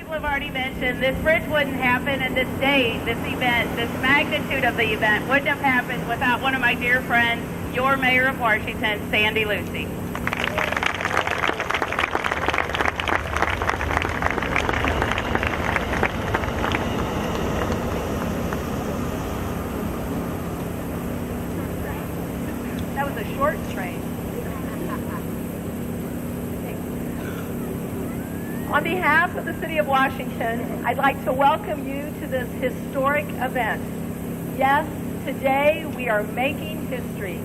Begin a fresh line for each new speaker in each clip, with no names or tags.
people have already mentioned, this bridge wouldn't happen, and this date, this event, this magnitude of the event wouldn't have happened without one of my dear friends, your Mayor of Washington, Sandy Lucy.
That was a short train. On behalf of the City of Washington, I'd like to welcome you to this historic event. Yes, today we are making history.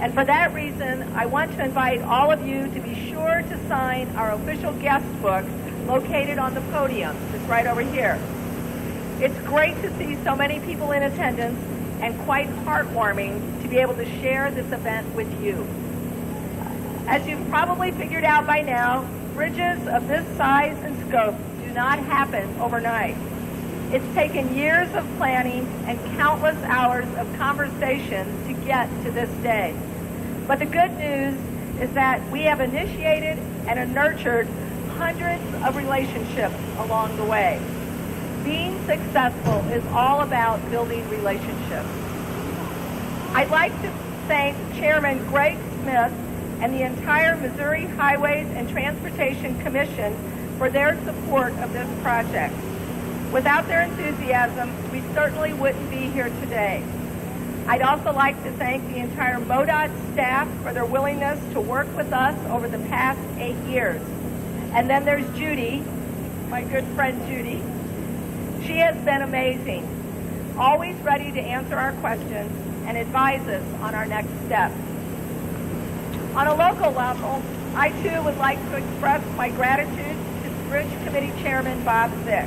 And for that reason, I want to invite all of you to be sure to sign our official guest book located on the podium. It's right over here. It's great to see so many people in attendance and quite heartwarming to be able to share this event with you. As you've probably figured out by now, bridges of this size and scope do not happen overnight. It's taken years of planning and countless hours of conversation to get to this day. But the good news is that we have initiated and nurtured hundreds of relationships along the way. Being successful is all about building relationships. I'd like to thank Chairman Greg Smith and the entire Missouri Highways and Transportation Commission for their support of this project. Without their enthusiasm, we certainly wouldn't be here today. I'd also like to thank the entire MoDOT staff for their willingness to work with us over the past 8 years. And then there's Judy, my good friend Judy. She has been amazing, always ready to answer our questions and advise us on our next steps. On a local level, I too would like to express my gratitude to Bridge Committee Chairman Bob Zick.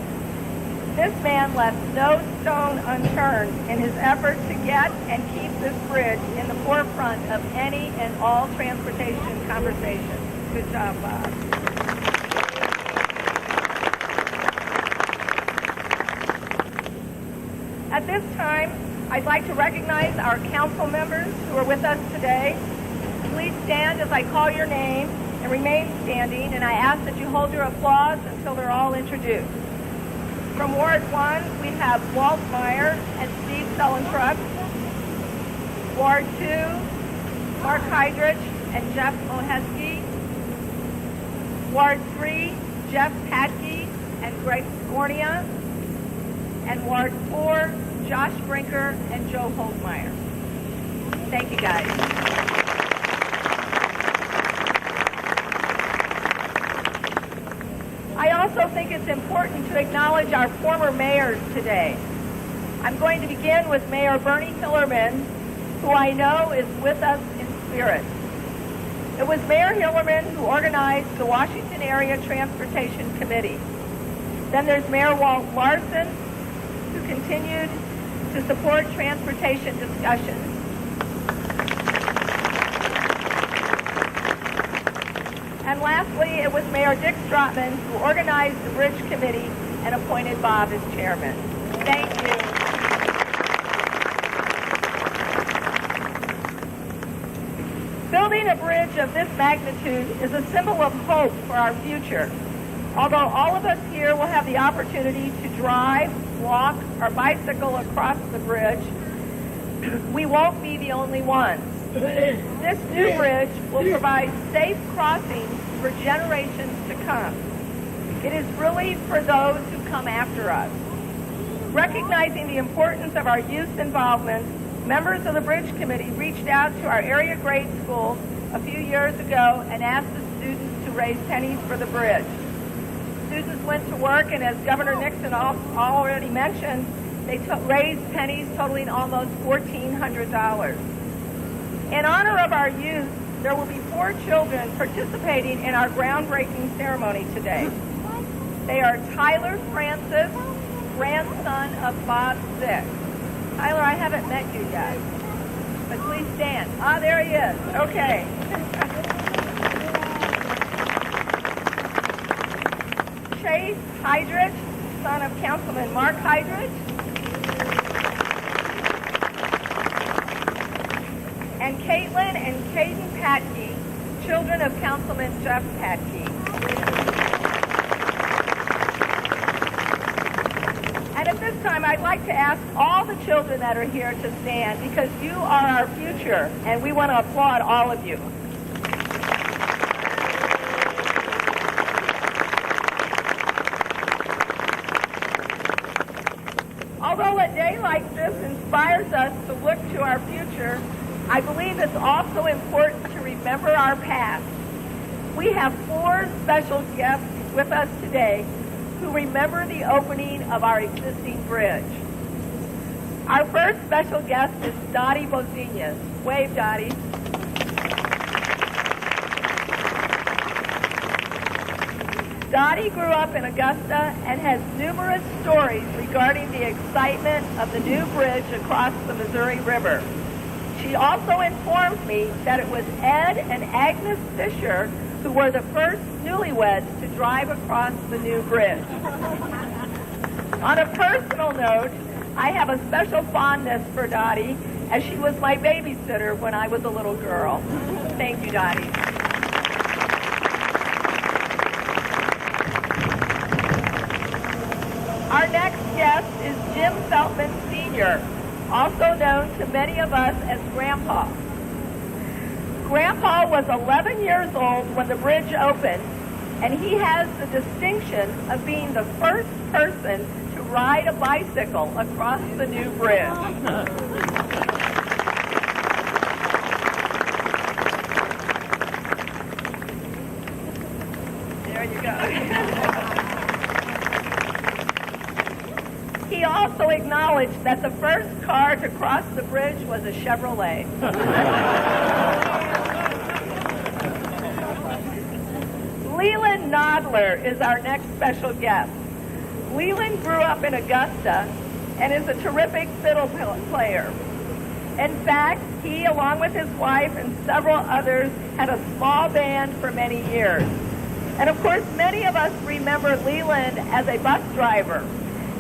This man left no stone unturned in his effort to get and keep this bridge in the forefront of any and all transportation conversations. Good job, Bob. At this time, I'd like to recognize our council members who are with us today. Please stand as I call your name and remain standing, and I ask that you hold your applause until they're all introduced. From Ward 1, we have Walt Meyer and Steve Sullentrug. Ward 2, Mark Hydrich and Jeff Mohesky. Ward 3, Jeff Patke and Greg Scornia. And Ward 4, Josh Brinker and Joe Holtmeyer. Thank you, guys. I also think it's important to acknowledge our former mayors today. I'm going to begin with Mayor Bernie Hillerman, who I know is with us in spirit. It was Mayor Hillerman who organized the Washington Area Transportation Committee. Then there's Mayor Walt Larson, who continued to support transportation discussions. And lastly, it was Mayor Dick Stratman who organized the Bridge Committee and appointed Bob as chairman. Thank you. Building a bridge of this magnitude is a symbol of hope for our future. Although all of us here will have the opportunity to drive, walk, or bicycle across the bridge, we won't be the only ones. This new bridge will provide safe crossings for generations to come. It is really for those who come after us. Recognizing the importance of our youth involvement, members of the Bridge Committee reached out to our area grade schools a few years ago and asked the students to raise pennies for the bridge. Students went to work, and as Governor Nixon already mentioned, they raised pennies totaling almost $1,400. In honor of our youth, there will be 4 children participating in our groundbreaking ceremony today. They are Tyler Francis, grandson of Bob Zick. Tyler, I haven't met you yet, but please stand. Ah, there he is. Okay. Chase Hydrich, son of Councilman Mark Hydrich. And Caitlin and Caden Patke, children of Councilman Jeff Patke. time, I'd like to ask all the children that are here to stand because you are our future, and we want to applaud all of you. Although a day like this inspires us to look to our future, I believe it's also important to remember our past. We have 4 special guests with us today who remember the opening of our existing bridge. Our first special guest is Dottie Bozinas. Wave, Dottie. Dottie grew up in Augusta and has numerous stories regarding the excitement of the new bridge across the Missouri River. She also informed me that it was Ed and Agnes Fisher who were the first newlyweds to drive across the new bridge. On a personal note, I have a special fondness for Dottie as she was my babysitter when I was a little girl. Thank you, Dottie. Our next guest is Jim Feltman Sr., also known to many of us as Grandpa. Grandpa was 11 years old when the bridge opened, and he has the distinction of being the first person to ride a bicycle across the new bridge. There you go. He also acknowledged that the first car to cross the bridge was a Chevrolet. Leland Nodler is our next special guest. Leland grew up in Augusta and is a terrific fiddle player. In fact, he, along with his wife and several others, had a small band for many years. And of course, many of us remember Leland as a bus driver.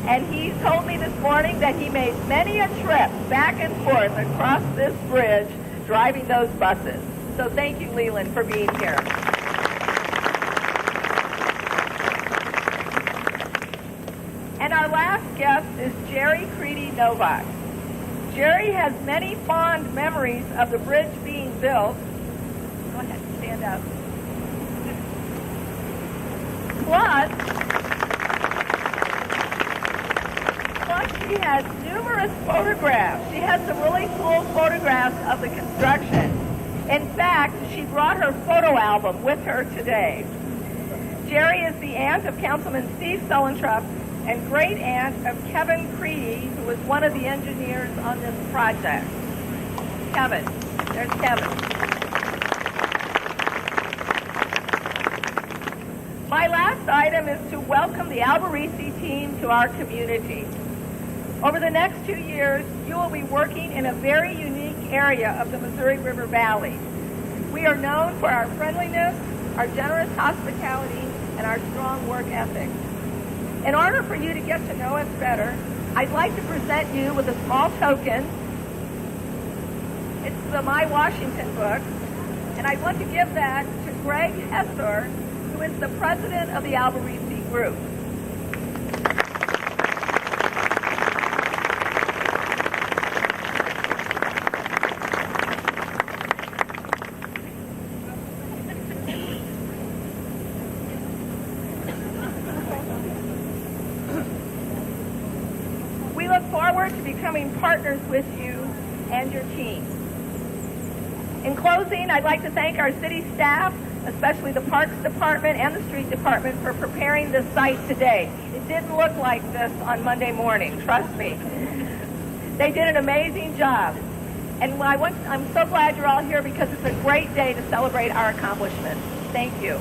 And he told me this morning that he made many a trip back and forth across this bridge driving those buses. So thank you, Leland, for being here. And our last guest is Jerry Creedy Novak. Jerry has many fond memories of the bridge being built. Go ahead, stand up. Plus, she has numerous photographs. She has some really cool photographs of the construction. In fact, she brought her photo album with her today. Jerry is the aunt of Councilman Steve Sullentrup and great aunt of Kevin Creedy, who was one of the engineers on this project. Kevin. There's Kevin. My last item is to welcome the Alberici team to our community. Over the next 2 years, you will be working in a very unique area of the Missouri River Valley. We are known for our friendliness, our generous hospitality, and our strong work ethic. In order for you to get to know us better, I'd like to present you with a small token. It's the My Washington book, and I'd like to give that to Greg Hesser, who is the president of the Alberici Group. We look forward to becoming partners with you and your team. In closing, I'd like to thank our city staff, especially the Parks Department and the Street Department, for preparing this site today. It didn't look like this on Monday morning, trust me. They did an amazing job. And I'm so glad you're all here because it's a great day to celebrate our accomplishments. Thank you.